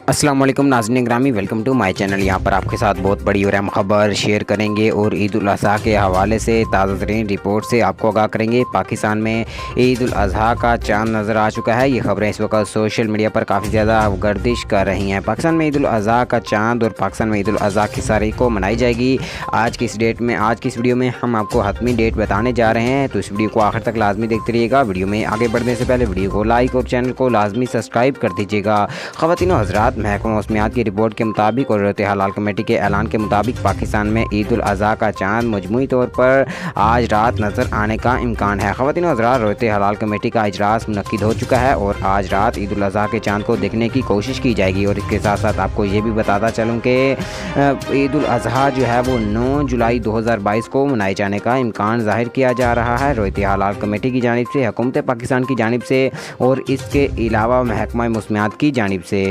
अस्सलाम वालेकुम नाज़रीन ग्रामी, वेलकम टू माय चैनल। यहाँ पर आपके साथ बहुत बड़ी और अहम खबर शेयर करेंगे और ईद उल अज़हा के हवाले से ताज़ा तरीन रिपोर्ट से आपको आगाह करेंगे। पाकिस्तान में ईद उल अज़हा का चांद नज़र आ चुका है। ये खबरें इस वक्त सोशल मीडिया पर काफ़ी ज़्यादा गर्दिश कर रही हैं। पाकिस्तान में ईद उल अज़हा का चांद और पाकिस्तान में ईद उल अज़हा किस तारीख को मनाई जाएगी, आज की इस डेट में, आज की इस वीडियो में हम आपको हतमी डेट बताने जा रहे हैं। तो इस वीडियो को आखिर तक लाजमी देखते रहिएगा। वीडियो में आगे बढ़ने से पहले वीडियो को लाइक और चैनल को लाजमी सब्सक्राइब कर दीजिएगा। ख़वातीन व हज़रात, महकमा मौसमियात की रिपोर्ट के मुताबिक और रहते हलाल कमेटी के ऐलान के मुताबिक पाकिस्तान में ईद उल अज़हा का चांद मजमूई तौर पर आज रात नज़र आने का इम्कान है। ख़वातीन व हज़रात, रहते हलाल कमेटी का इजलास मुनक्किद हो चुका है और आज रात ईद उल अज़हा के चांद को देखने की कोशिश की जाएगी। और इसके साथ साथ आपको ये भी बताता चलूँ कि ईद उल अज़हा जो है वो 9 जुलाई 2022 को मनाए जाने का इम्कान ज़ाहिर किया जा रहा है रहते हलाल कमेटी की जानिब से, हुकूमत पाकिस्तान की जानिब से और इसके अलावा महकमा मौसमियात की जानिब से।